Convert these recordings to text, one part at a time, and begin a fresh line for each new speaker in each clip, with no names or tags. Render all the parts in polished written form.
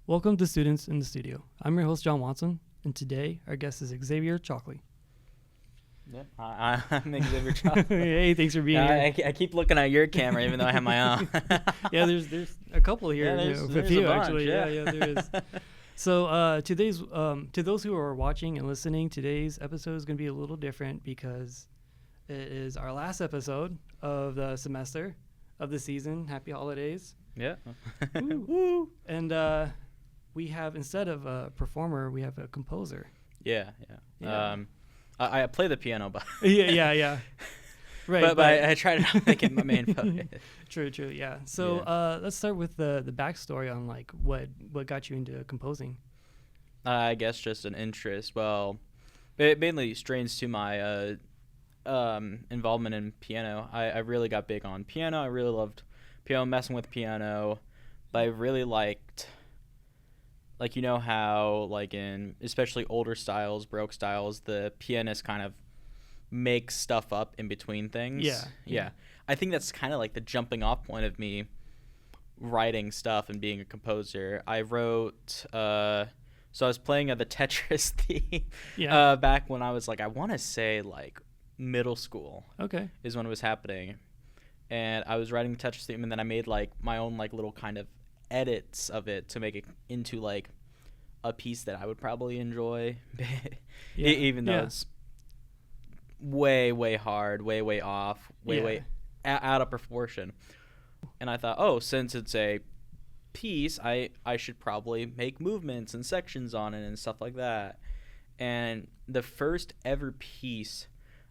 Welcome to Students in the Studio. I'm your host, John Watson, and today our guest is Xavier Chalkley.
Yeah, I'm Xavier Chalkley.
Hey, thanks for being here.
I keep looking at your camera even though I have my own.
Yeah, there's a couple here.
Yeah,
There's
there's
a few
a bunch,
actually.
yeah.
There is. So to those who are watching and listening, today's episode is going to be a little different because it is our last episode of the semester, of the season. Happy holidays.
Yeah.
Woo. And we have, instead of a performer, we have a composer.
Yeah.
Yeah.
I play the piano, but
Yeah. Right.
but I try to not make it my main focus.
True. Yeah. So let's start with the backstory on like what got you into composing.
I guess just an interest. Well, it mainly strains to my involvement in piano. I really got big on piano. I really loved piano, messing with piano. But I really liked, like, you know how, like, in especially older styles, Baroque styles, the pianist kind of makes stuff up in between things.
Yeah.
I think that's kind of like the jumping off point of me writing stuff and being a composer. I wrote, so I was playing the Tetris theme back when I was, like, I want to say, like, middle school.
Okay.
Is when it was happening. And I was writing the Tetris theme, and then I made, like, my own, like, little kind of edits of it to make it into, like, a piece that I would probably enjoy. Even though it's way hard, way off, way out of proportion. And I thought, since it's a piece, I should probably make movements and sections on it and stuff like that. And the first ever piece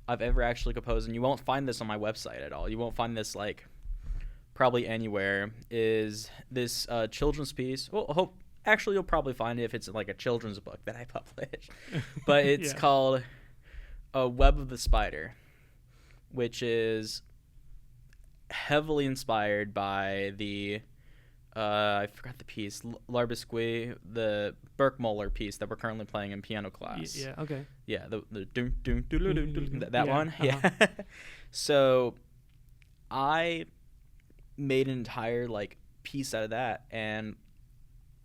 I've ever actually composed, and you won't find this on my website at all, you won't find this like probably anywhere, is this children's piece. Well, actually you'll probably find it if it's like a children's book that I published. But it's called A Web of the Spider, which is heavily inspired by the I forgot the piece, L'Arbisque, the Berkmuller piece that we're currently playing in piano class.
Yeah. Okay.
Yeah, the doom doom doom doom doom, that one.
Uh-huh.
Yeah. So I made an entire like piece out of that, and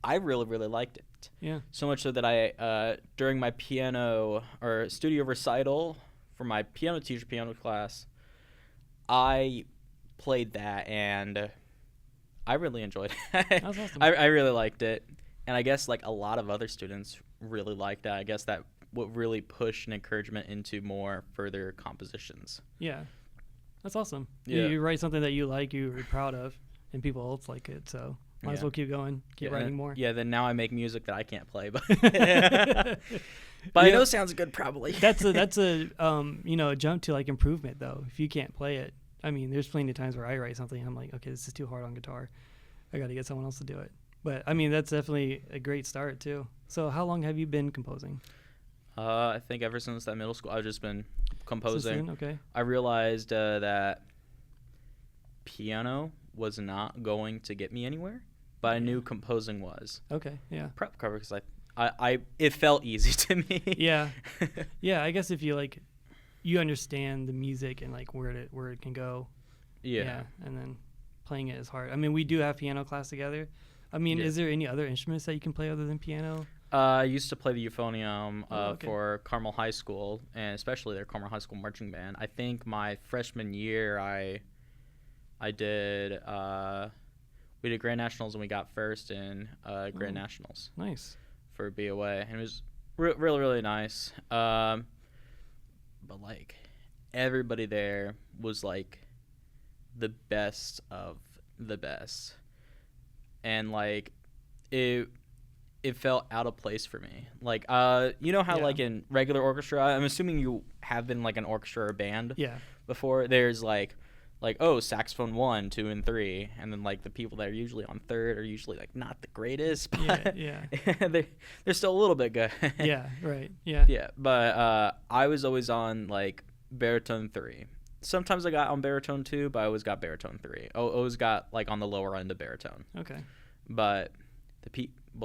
I really liked it.
Yeah.
So much so that I during my piano or studio recital for my piano teacher piano class, I played that, and I really enjoyed it.
That's awesome.
I really liked it, and I guess like a lot of other students really liked it. I guess that what really pushed an encouragement into more further compositions.
Yeah. That's awesome.
Yeah.
You write something that you like, you're proud of, and people else like it, so might as well keep going, keep writing more.
Yeah, then now I make music that I can't play, but I know it sounds good probably.
That's a a jump to like improvement though. If you can't play it, I mean, there's plenty of times where I write something and I'm like, okay, this is too hard on guitar. I got to get someone else to do it. But I mean, that's definitely a great start too. So how long have you been composing?
I think ever since that middle school, I've just been composing.
Since then? Okay.
I realized that piano was not going to get me anywhere, but I knew composing was.
Okay. Yeah.
Prep cover, because I it felt easy to me.
Yeah. Yeah. I guess if you like, you understand the music and like where it can go.
Yeah.
And then playing it is hard. I mean, we do have piano class together. I mean, is there any other instruments that you can play other than piano?
I used to play the euphonium
okay.
for Carmel High School, and especially their Carmel High School marching band. I think my freshman year, I did we did Grand Nationals, and we got first in Grand Nationals.
Nice.
For BOA, and it was really nice. But like everybody there was like the best of the best, and like it felt out of place for me. Like you know how like in regular orchestra, I'm assuming you have been like an orchestra or band before, there's like saxophone 1, 2, and 3, and then like the people that are usually on third are usually like not the greatest, but they're still a little bit good. But I was always on like baritone 3. Sometimes I got on baritone 2, but I always got baritone 3. I always got like on the lower end of baritone.
Okay.
But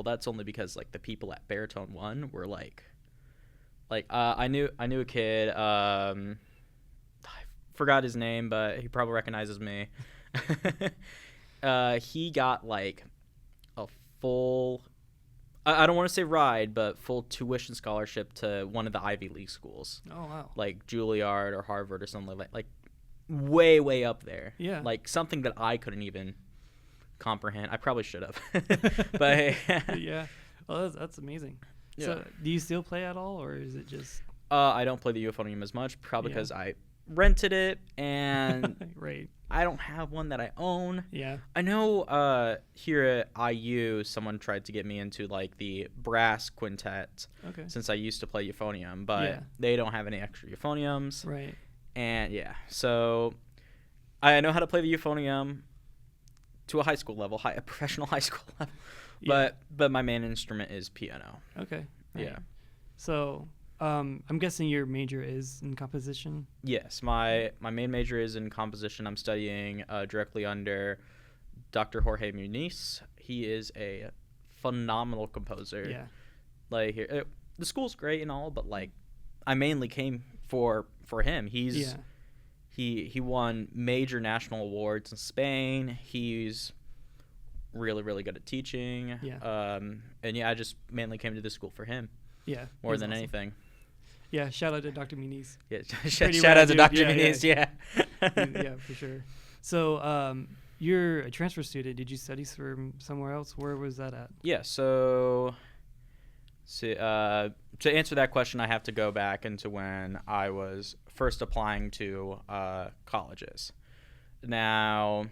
that's only because like the people at baritone 1 were like I knew a kid, I forgot his name, but he probably recognizes me. He got like a full I don't want to say ride, but full tuition scholarship to one of the Ivy League schools.
Oh wow.
Like Juilliard or Harvard or something like that. Like way, way up there.
Yeah.
Like something that I couldn't even comprehend. I probably should have. But
yeah. Well, that's amazing.
Yeah.
So, do you still play at all, or is it just?
I don't play the euphonium as much, probably
Yeah.
because I rented it and
right.
I don't have one that I own.
Yeah.
I know here at IU, someone tried to get me into like the brass quintet
Okay.
since I used to play euphonium, but
Yeah.
they don't have any extra euphoniums.
Right.
And yeah, so I know how to play the euphonium to a high school level, a professional high school level.
Yeah.
But my main instrument is piano.
Okay. Right.
Yeah.
So, I'm guessing your major is in composition.
Yes, my main major is in composition. I'm studying directly under Dr. Jorge Muniz. He is a phenomenal composer.
Yeah.
Like the school's great and all, but like I mainly came for him. He won major national awards in Spain. He's really, really good at teaching.
Yeah.
And yeah, I just mainly came to this school for him.
Yeah.
More
he's
than
awesome.
anything.
Yeah. Shout out to Dr. Muniz.
Yeah.
Pretty
Shout
rad
out to
dude.
Dr.
Yeah,
Muniz. Yeah.
Yeah, for sure. So, you're a transfer student. Did you study from somewhere else? Where was that at?
Yeah. So to answer that question, I have to go back into when I was first applying to colleges. Now,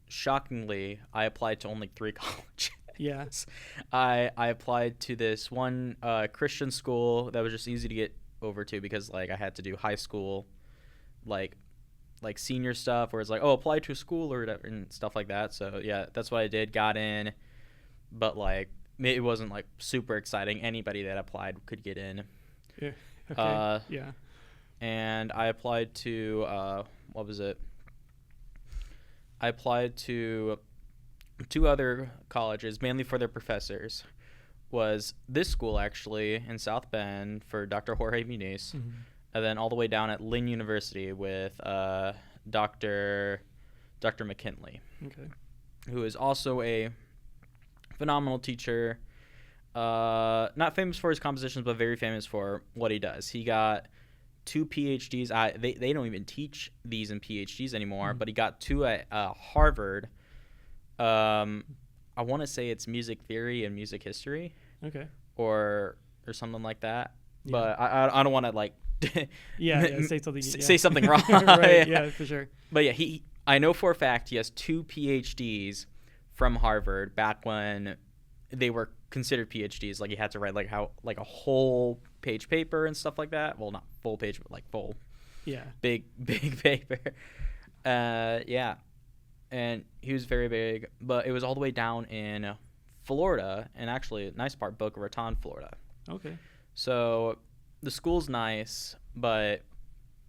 shockingly, I applied to only 3 colleges.
Yeah.
I applied to this one Christian school that was just easy to get over to because like I had to do high school like senior stuff where it's like, oh, apply to a school or whatever and stuff like that. So yeah, that's what I did, got in, but like it wasn't like super exciting. Anybody that applied could get in.
Yeah. Okay. Yeah.
And I applied to what was it? I applied to 2 other colleges, mainly for their professors. Was this school actually in South Bend for Dr. Jorge Muniz,
Mm-hmm.
and then all the way down at Lynn University with Dr. McKinley,
Okay.
who is also a phenomenal teacher. Not famous for his compositions, but very famous for what he does. He got 2 PhDs. They don't even teach these in PhDs anymore,
Mm-hmm.
but he got 2 at Harvard. I want to say it's music theory and music history,
Okay.
or something like that.
Yeah.
But I don't want to like
Yeah. Say something.
say something wrong.
Right. Yeah. For sure.
But yeah, I know for a fact he has 2 PhDs from Harvard back when they were considered PhDs. Like he had to write like a whole page paper and stuff like that. Well, not full page, but like full.
Yeah.
Big paper. Yeah. And he was very big, but it was all the way down in Florida, and actually a nice part, Boca Raton, Florida.
Okay.
So the school's nice, but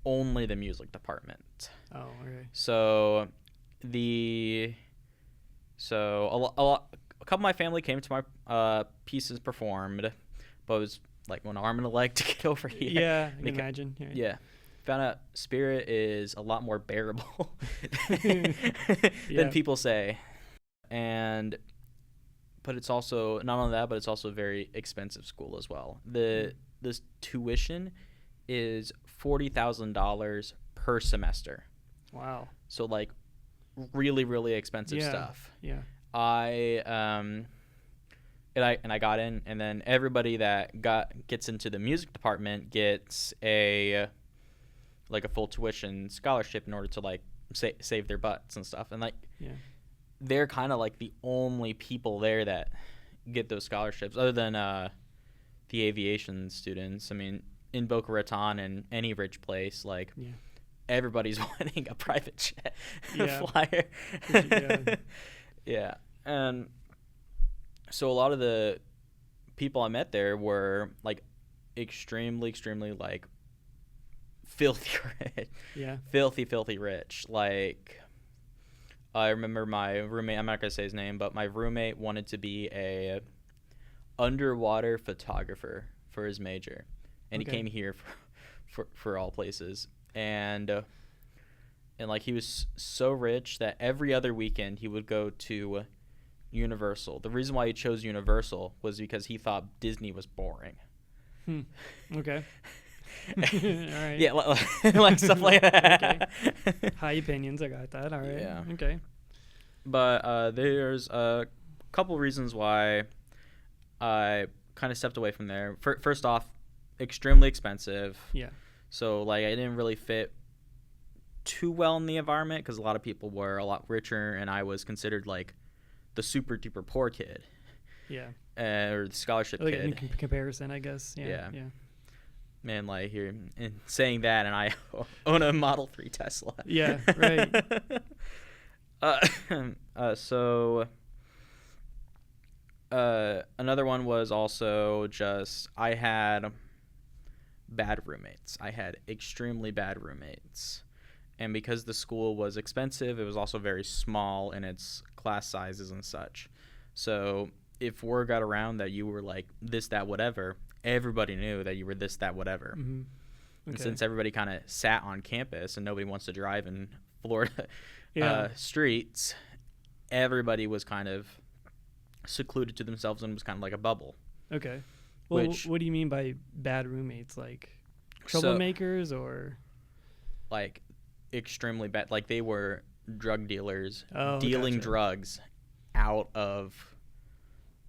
only the music department.
Oh, okay.
So a couple of my family came to my pieces performed, but it was like one arm and a leg to get over here.
Yeah, I can imagine.
Yeah. Found out Spirit is a lot more bearable
Yeah.
than people say. But it's also, not only that, but it's also a very expensive school as well. This tuition is $40,000 per semester.
Wow.
So like really, really expensive
Yeah.
stuff.
Yeah.
I got in, and then everybody that gets into the music department gets a full tuition scholarship in order to like save their butts and stuff. And like
Yeah.
they're kind of like the only people there that get those scholarships, other than the aviation students. I mean, in Boca Raton and any rich place, like
Yeah.
everybody's wanting a private jet
Yeah.
flyer.
Yeah.
Yeah. And so a lot of the people I met there were like extremely like filthy rich.
Yeah.
Filthy rich. Like I remember my roommate, I'm not going to say his name, but my roommate wanted to be a underwater photographer for his major. And
Okay.
he came here for all places. And like he was so rich that every other weekend he would go to Universal. The reason why he chose Universal was because he thought Disney was boring.
Okay. All right.
Yeah, like stuff like that.
Okay. High opinions. I got that. All right.
Yeah.
Okay.
But there's a couple reasons why I kind of stepped away from there. First off, extremely expensive.
Yeah.
So like I didn't really fit too well in the environment because a lot of people were a lot richer and I was considered like the super duper poor kid.
Yeah.
Or the scholarship
like
kid.
In comparison, I guess. Yeah. Yeah.
Man, like here, in saying that, and I own a Model 3 Tesla.
Yeah. Right.
So another one was also just I had bad roommates. I had extremely bad roommates. And because the school was expensive, it was also very small in its class sizes and such. So if word got around that you were like this, that, whatever, everybody knew that you were this, that, whatever.
Mm-hmm. Okay.
And since everybody kind of sat on campus and nobody wants to drive in Florida streets, everybody was kind of secluded to themselves and was kind of like a bubble.
Okay. Well, what do you mean by bad roommates? Like troublemakers or? Like
extremely bad. Like they were drug dealers
dealing
drugs out of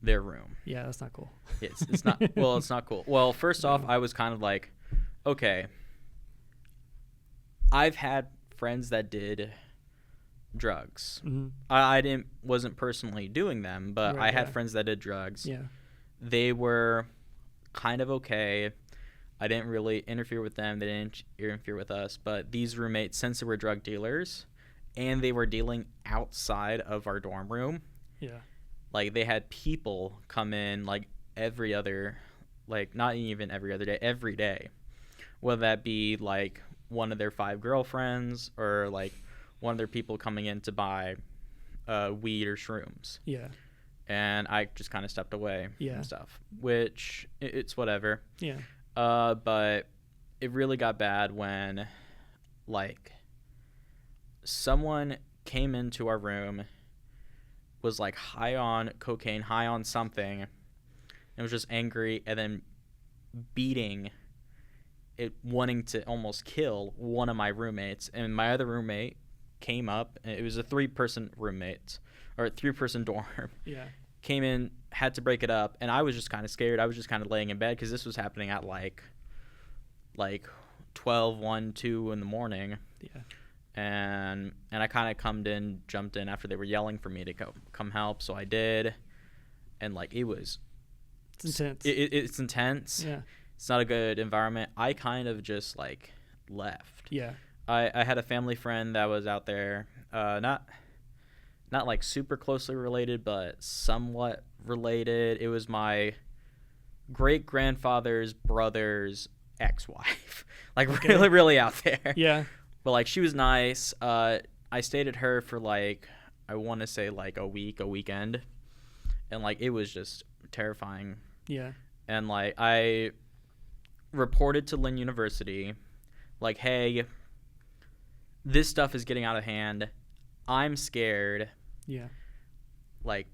their room.
Yeah, that's not cool.
It's not. Well, it's not cool. Well, first off, I was kind of like, okay, I've had friends that did drugs.
Mm-hmm.
I wasn't personally doing them, but I had friends that did drugs.
Yeah.
They were kind of okay. I didn't really interfere with them. They didn't interfere with us. But these roommates, since they were drug dealers, and they were dealing outside of our dorm room.
Yeah.
Like they had people come in like every other, like not even every other day, every day. Whether that be like one of their 5 girlfriends or like one of their people coming in to buy weed or shrooms.
Yeah.
And I just kind of stepped away
from
stuff, which it's whatever.
Yeah.
But it really got bad when like someone came into our room, was like high on cocaine, high on something, and was just angry and then beating it, wanting to almost kill one of my roommates. And my other roommate came up, and it was a 3-person roommate or a 3-person dorm.
Yeah.
Came in, had to break it up, and I was just kind of scared. I was just kind of laying in bed because this was happening at like 12, 1, 2 in the morning.
Yeah.
And I kind of jumped in after they were yelling for me to come help, so I did. And like it's intense. It's intense.
Yeah.
It's not a good environment. I kind of just like left.
Yeah.
I had a family friend that was out there, not like super closely related, but somewhat related. It was my great-grandfather's brother's ex-wife. Like really, really out there.
Yeah.
But like she was nice. I stayed at her for like, I want to say like a weekend. And like it was just terrifying.
Yeah.
And like I reported to Lynn University like, hey, this stuff is getting out of hand. I'm scared.
Yeah.
Like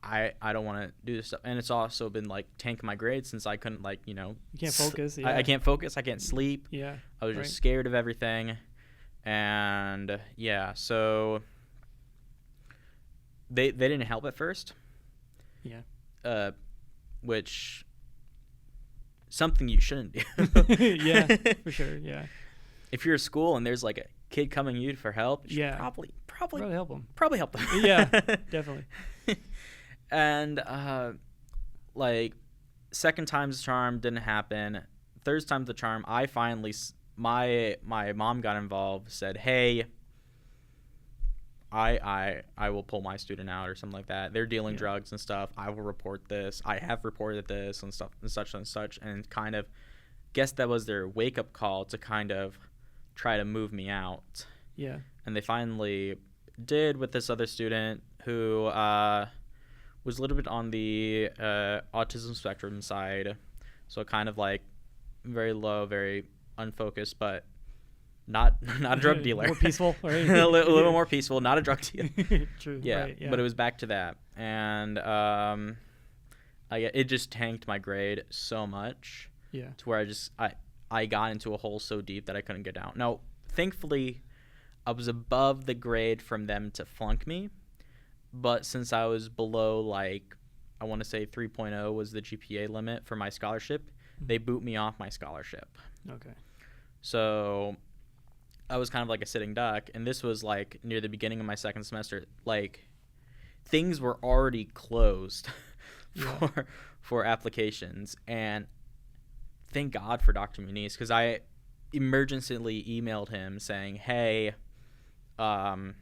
I don't want to do this stuff. And it's also been like tanking my grades since I couldn't like, you
can't focus. Yeah.
I can't focus. I can't sleep.
Yeah.
I was just scared of everything. And yeah, so they didn't help at first.
Yeah.
Which something you shouldn't do.
Yeah, for sure. Yeah.
If you're a school and there's like a kid coming to you for help, you should probably
help them.
Probably help them.
Yeah, definitely.
And like second time's the charm didn't happen. Third time's the charm. I finally my mom got involved, said, "Hey, I will pull my student out or something like that. They're dealing drugs and stuff. I will report this. I have reported this and stuff and such." And kind of guess that was their wake up call to kind of try to move me out.
Yeah.
And they finally did with this other student who was a little bit on the autism spectrum side. So kind of like very low, very unfocused, but not a drug dealer.
More peaceful, right?
a little more peaceful, not a drug dealer.
True.
Yeah,
Right, yeah.
but it was back to that, and it just tanked my grade so much.
Yeah.
To where I got into a hole so deep that I couldn't get down. Now, thankfully, I was above the grade from them to flunk me, but since I was below, like, I want to say 3.0 was the GPA limit for my scholarship, they boot me off my scholarship.
Okay.
So I was kind of like a sitting duck, and this was like near the beginning of my second semester. Like, things were already closed for applications, and thank God for Dr. Muniz, because I emergently emailed him saying, hey, I'm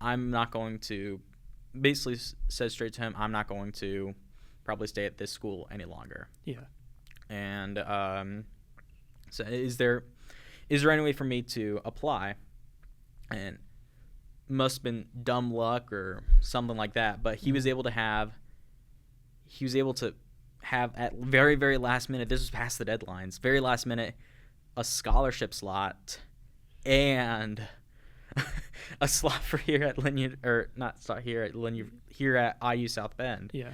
not going to, basically said straight to him, I'm not going to probably stay at this school any longer.
Yeah.
And so is there any way for me to apply? And must have been dumb luck or something like that, but he was able to have at very, very last minute, this was past the deadlines, very last minute, a scholarship slot and a slot for here at here at IU South Bend.
Yeah.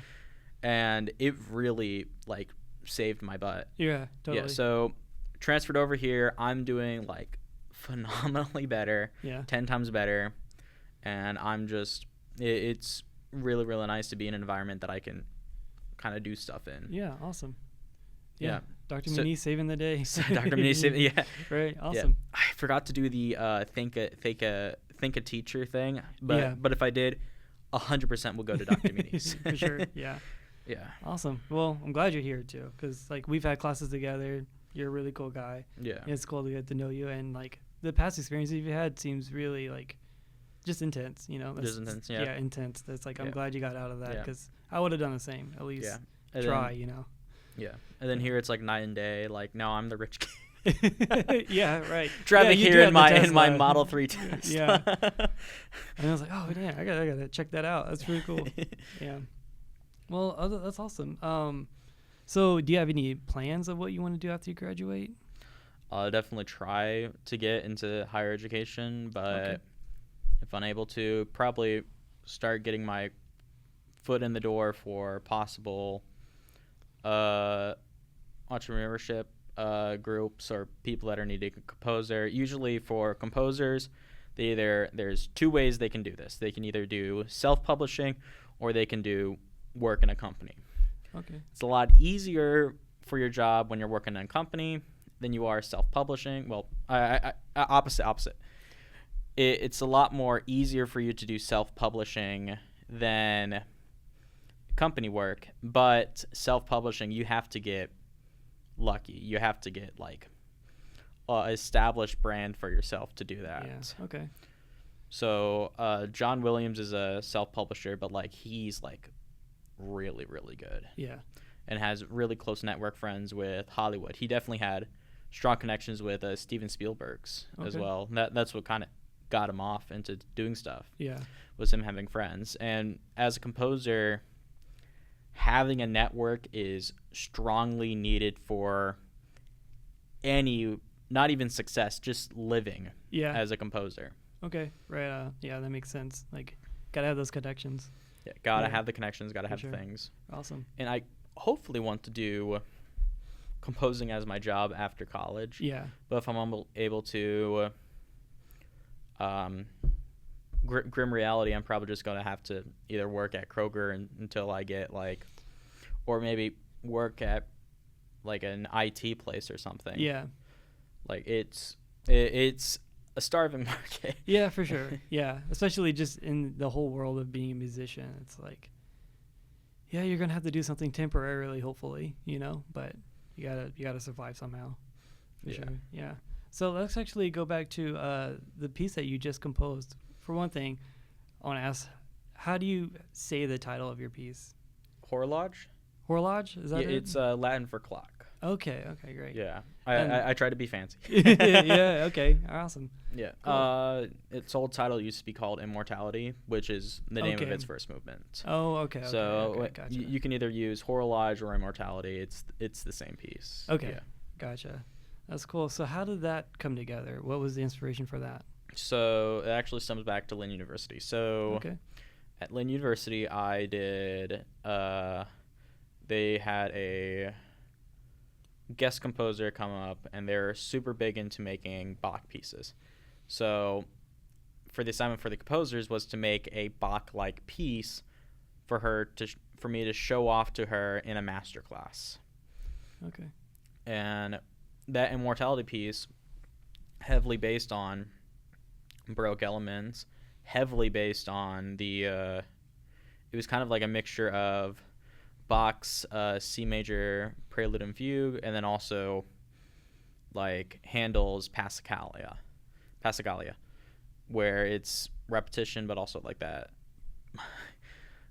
And it really like saved my butt.
Yeah, totally.
Yeah, so transferred over here, I'm doing like phenomenally better.
Yeah.
10 times better. And I'm just it's really, really nice to be in an environment that I can kind of do stuff in.
Yeah, awesome. Yeah.
Yeah.
Dr. Muniz saving the day.
Dr. Muniz, yeah.
Right, awesome.
Yeah. I forgot to do the think a teacher thing, but if I did, 100% will go to Dr. Muniz.
For sure, yeah.
Yeah.
Awesome. Well, I'm glad you're here too, because like we've had classes together. You're a really cool guy.
Yeah.
And it's cool to get to know you, and like the past experiences you've had seems really like just intense. You know,
just intense. Yeah.
Yeah, intense. That's like I'm glad you got out of that, because I would have done the same. At least try. You know.
Yeah. And then here it's like night and day. Like, no, I'm the rich kid.
Yeah, right.
Driving here in my Model 3 Tesla.
Yeah. And I was like, oh damn, I gotta check that out. That's really cool. Yeah. Well, that's awesome. So do you have any plans of what you want to do after you graduate?
I'll definitely try to get into higher education, but if unable to, probably start getting my foot in the door for possible entrepreneurship groups or people that are needing a composer. Usually for composers, there's two ways they can do this. They can either do self-publishing or they can do work in a company.
Okay.
It's a lot easier for your job when you're working in a company than you are self-publishing. Well, opposite. It's a lot more easier for you to do self-publishing than company work, but self-publishing, you have to get lucky. You have to get like established brand for yourself to do that.
Yeah. Okay.
So John Williams is a self-publisher, but like he's like really, really good.
Yeah.
And has really close network friends with Hollywood. He definitely had strong connections with Steven Spielberg's as well. That's what kind of got him off into doing stuff.
Yeah.
Was him having friends. And as a composer, having a network is strongly needed for any, not even success, just living as a composer.
Okay. Right. Yeah, that makes sense. Like, gotta have those connections.
Yeah, gotta have the connections, gotta have the things.
Awesome.
And I hopefully want to do composing as my job after college.
Yeah.
But if I'm able to, grim reality, I'm probably just going to have to either work at Kroger until I get like, or maybe work at like an IT place or something.
Yeah.
Like it's a starving market.
Yeah, for sure. Yeah. Especially just in the whole world of being a musician. It's like, yeah, you're going to have to do something temporarily, hopefully, you know, but you gotta survive somehow. For sure. Yeah. So let's actually go back to the piece that you just composed. For one thing, I want to ask, how do you say the title of your piece?
Horloge?
Horloge? Is that it?
It's Latin for clock.
Okay, great.
Yeah. I try to be fancy.
Yeah, okay. Awesome.
Yeah.
Cool.
Its old title used to be called Immortality, which is the name of its first movement.
Oh, okay.
So
gotcha.
you can either use Horloge or Immortality. It's the same piece.
Okay.
Yeah.
Gotcha. That's cool. So how did that come together? What was the inspiration for that?
So it actually stems back to Lynn University. So at Lynn University, I did. They had a guest composer come up, and they're super big into making Bach pieces. So for the assignment for the composers was to make a Bach-like piece for me to show off to her in a master class.
Okay.
And that immortality piece, heavily based on Baroque elements, heavily based on the it was kind of like a mixture of Bach's C major prelude and fugue, and then also like Handel's Passacaglia, where it's repetition but also like that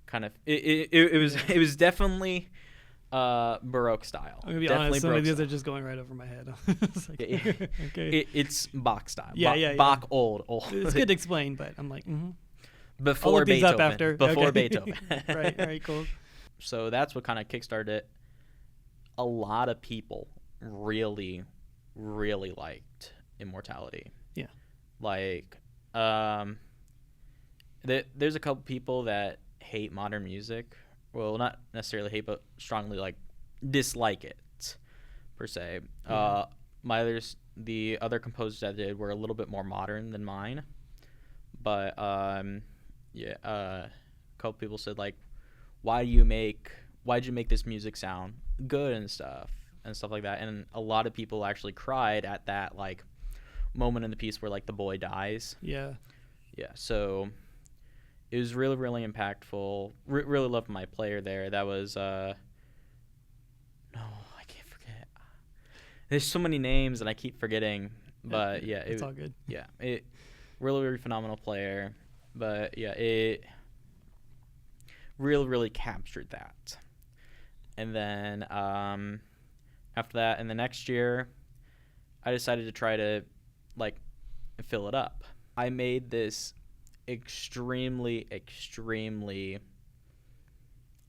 kind of it was definitely Baroque style.
I'm gonna be
definitely
honest, some
Baroque
of these
style.
are just going right over my head. It's like,
okay. It's Bach style.
Yeah,
Bach old.
It's good to explain, but I'm like,
before
I'll look these
Beethoven.
up after.
Before Beethoven.
Right, cool.
So that's what kind of kickstarted it. A lot of people really, really liked Immortality.
Yeah.
Like, there's a couple people that hate modern music. Well, not necessarily hate, but strongly like dislike it per se.
Yeah.
The other composers I did were a little bit more modern than mine, but a couple people said like, why'd you make this music sound good and stuff like that. And a lot of people actually cried at that like moment in the piece where like the boy dies.
Yeah.
So it was really, really impactful. Really loved my player there. That was no, I can't forget. There's so many names and I keep forgetting. But yeah,
it's all good.
Yeah, it really, really phenomenal player. But yeah, it really, really captured that. And then after that, in the next year, I decided to try to like fill it up. I made this extremely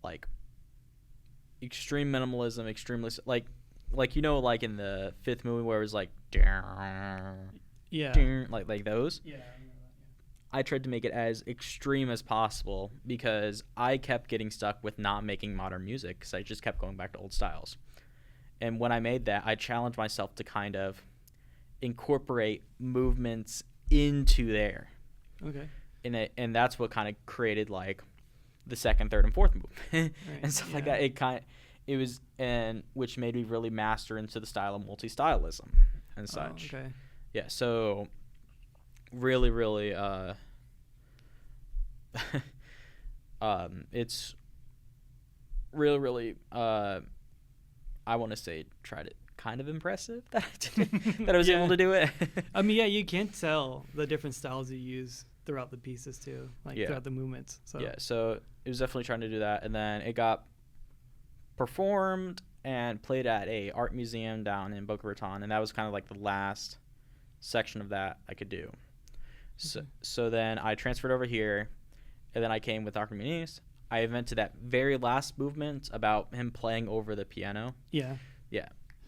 like extreme minimalism, extremely like like in the Fifth movie where it was like like those.
Yeah.
I tried to make it as extreme as possible because I kept getting stuck with not making modern music because I just kept going back to old styles. And when I made that, I challenged myself to kind of incorporate movements into there.
Okay.
And that's what kind of created like the second, third, and fourth movement
Right.
and stuff like that. Which made me really master into the style of multi-stylism and such.
Oh, okay.
Yeah. So really, really, it's really, really, I want to say tried it. Kind of impressive that I was able to do it.
I mean, yeah, you can tell the different styles you use throughout the pieces too, like throughout the movements. So
So it was definitely trying to do that, and then it got performed and played at a art museum down in Boca Raton, and that was kind of like the last section of that I could do. So then I transferred over here, and then I came with Dr. Muniz. I invented that very last movement about him playing over the piano.
Yeah.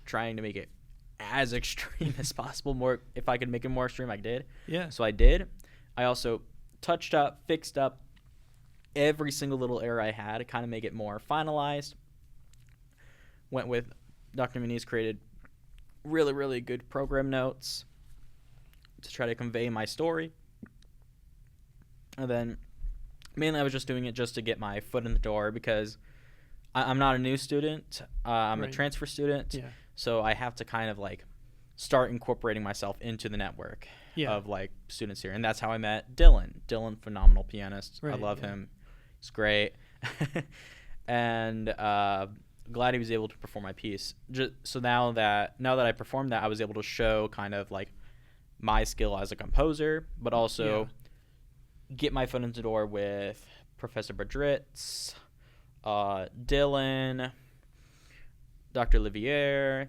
Trying to make it as extreme as possible. More, if I could make it more extreme, I did.
Yeah.
So I did. I also touched up, fixed up every single little error I had to kind of make it more finalized. Went with Dr. Muniz, created really, really good program notes to try to convey my story. And then mainly I was just doing it just to get my foot in the door because I'm not a new student. I'm a transfer student.
Yeah.
So I have to kind of like start incorporating myself into the network of like students here. And that's how I met Dylan. Dylan, phenomenal pianist. I love him. He's great. And glad he was able to perform my piece. So now that I performed that, I was able to show kind of like my skill as a composer, but also get my foot in the door with Professor Badritz, Dylan, Dr. Olivier,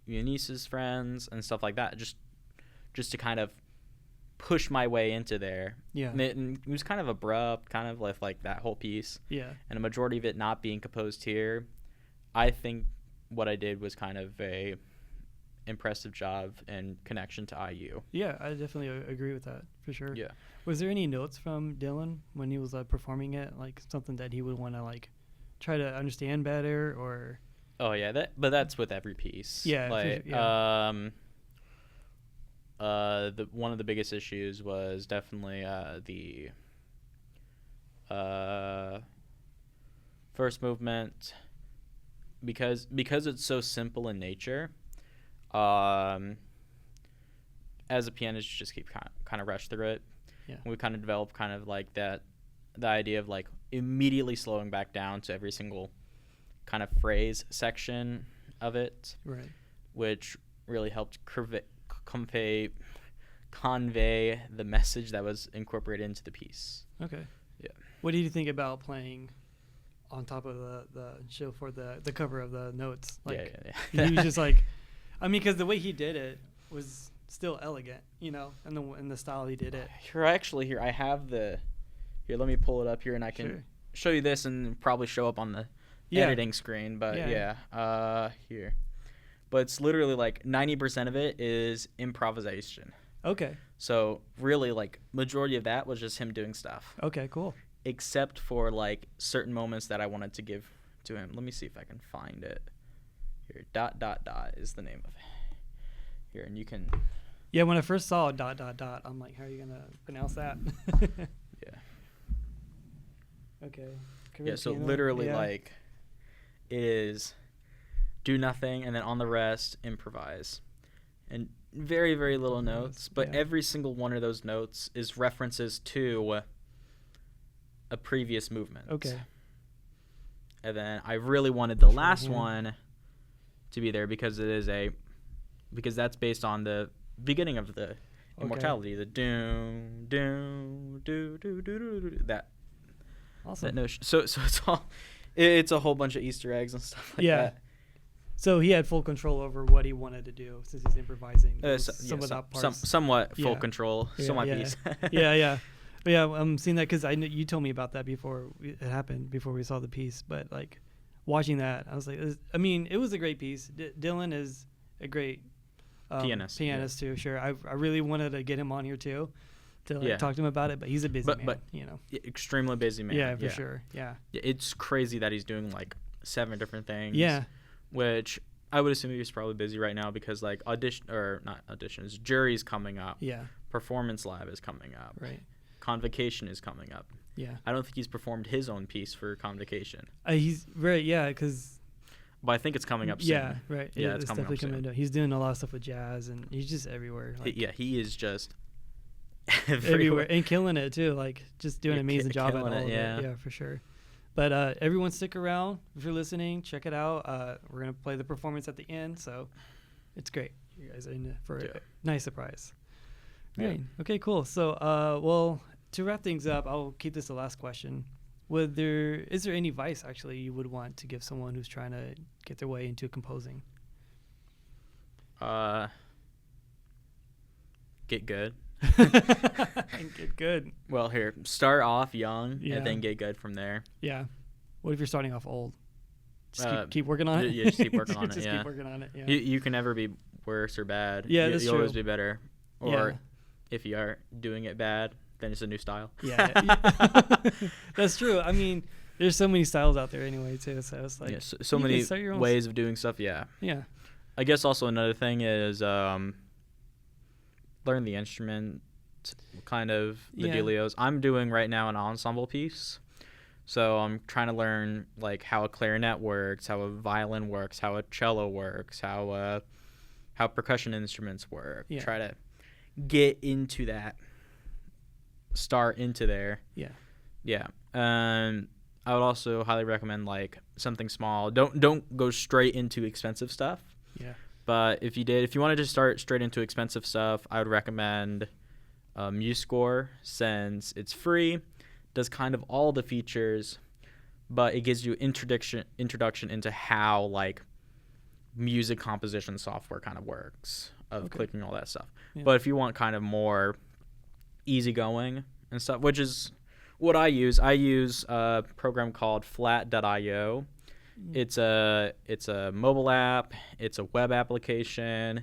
Eunice's friends, and stuff like that, just to kind of push my way into there.
Yeah.
And it was kind of abrupt, kind of like that whole piece.
Yeah.
And a majority of it not being composed here. I think what I did was kind of impressive job and connection to IU.
Yeah, I definitely agree with that for sure.
Yeah.
Was there any notes from Dylan when he was performing it, like something that he would want to like try to understand better, or?
Oh yeah, but that's with every piece.
Yeah.
Like
yeah.
the one of the biggest issues was definitely the first movement, because it's so simple in nature. As a pianist, you just keep kind of rush through it.
Yeah.
We kind of developed kind of like the idea of like immediately slowing back down to every single kind of phrase section of it,
Right.
which really helped convey the message that was incorporated into the piece.
Okay.
Yeah.
What do you think about playing on top of the show for the cover of the notes? Like,
yeah.
he was just like, I mean, because the way he did it was still elegant, you know, and the style he did it.
Here, I have the. Here, let me pull it up here, and I can show you this, and probably show up on the editing screen. But here. But it's literally like 90% of it is improvisation.
Okay.
So really, like, majority of that was just him doing stuff.
Okay, cool.
Except for like certain moments that I wanted to give to him. Let me see if I can find it. Here, ... is the name of it. Here, and you can.
Yeah, when I first saw ... I'm like, how are you gonna pronounce that?
Yeah.
Okay.
Yeah. So literally, like, it is do nothing, and then on the rest improvise, and very, very little notes. But every single one of those notes is references to a previous movement.
Okay.
And then I really wanted the last one to be there because that's based on the beginning of the immortality, the doom doom do do do do that.
Awesome.
That notion. So it's a whole bunch of Easter eggs and stuff like that.
So he had full control over what he wanted to do since he's improvising.
Somewhat full control.
Yeah,
so my piece.
Yeah. But yeah, I'm seeing that because I know you told me about that before it happened, before we saw the piece. But like watching that, I was like, I mean, it was a great piece. Dylan is a great pianist too. Sure, I really wanted to get him on here too, to talk to him about it. But he's a busy man, you know.
Extremely busy man.
Yeah, for sure. Yeah.
It's crazy that he's doing like 7 different things.
Yeah.
Which I would assume he's probably busy right now because like jury's coming up.
Yeah.
Performance lab is coming up.
Right.
Convocation is coming up.
Yeah.
I don't think he's performed his own piece for Convocation.
He's because.
But I think it's coming up soon.
Yeah, right.
Yeah,
it's
coming
definitely coming up. He's doing a lot of stuff with jazz, and he's just everywhere. Like,
he is just
everywhere and killing it too. Like just doing an amazing job at all of it. Yeah, for sure. But everyone, stick around if you're listening. Check it out. We're gonna play the performance at the end, so it's great. You guys are in for a nice surprise. Right. Okay. Cool. So, well, to wrap things up, I'll keep this the last question. Is there any advice actually you would want to give someone who's trying to get their way into composing?
Get good.
And get good.
Well, here, start off young and then get good from there.
Yeah. What if you're starting off old? Just keep working on it.
Yeah, just keep working on it.
Just keep working on it. Yeah.
You can never be worse or bad.
Yeah, that's true.
You'll always be better. Or if you are doing it bad, then it's a new style.
Yeah. That's true. I mean, there's so many styles out there anyway too. So it's like
so many ways of doing stuff. Yeah.
Yeah.
I guess also another thing is learn the instrument, kind of the dealios. I'm doing right now an ensemble piece. So I'm trying to learn like how a clarinet works, how a violin works, how a cello works, how percussion instruments work.
Yeah.
Try to get into that. Start into there. Yeah. I would also highly recommend like something small. Don't go straight into expensive stuff.
Yeah.
But if you wanted to start straight into expensive stuff, I would recommend MuseScore, since it's free, does kind of all the features, but it gives you introduction into how like music composition software kind of works, of clicking all that stuff. Yeah. But if you want kind of more easygoing and stuff, which is what I use a program called flat.io. It's a mobile app, it's a web application,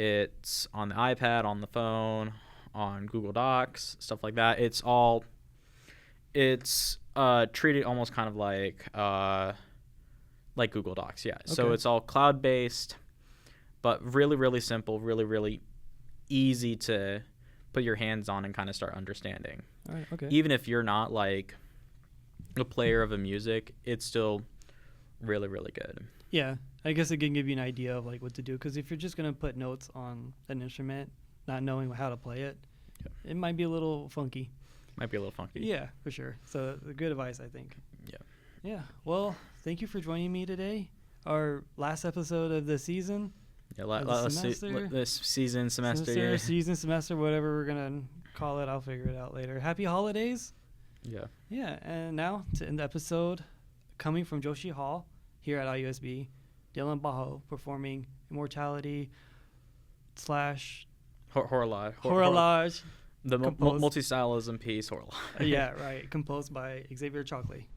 It's on the iPad, on the phone, on Google Docs, stuff like that. It's treated almost kind of like Google Docs, yeah. Okay. So it's all cloud-based, but really, really simple, really, really easy to put your hands on and kind of start understanding.
All right, okay.
Even if you're not like a player of a music, it's still really, really good.
Yeah, I guess it can give you an idea of like what to do, because if you're just going to put notes on an instrument, not knowing how to play it, it might be a little funky. Yeah, for sure. So good advice, I think. Yeah. Well, thank you for joining me today. Our last episode of the season.
Yeah, this semester,
whatever we're gonna call it, I'll figure it out later. Happy holidays. Yeah, and now to end the episode, coming from Joshi Hall here at IUSB, Dylan Bajo performing Immortality / Horolage.
The multi-stylism piece, Horolage.
Yeah, right. Composed by Xavier Chalkley.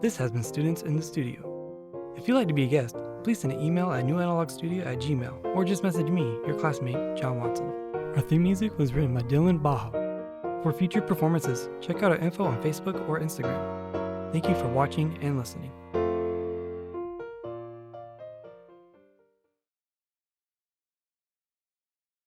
This has been Students in the Studio. If you'd like to be a guest, please send an email at newanalogstudio@gmail.com or just message me, your classmate, John Watson. Our theme music was written by Dylan Baja. For future performances, check out our info on Facebook or Instagram. Thank you for watching and listening.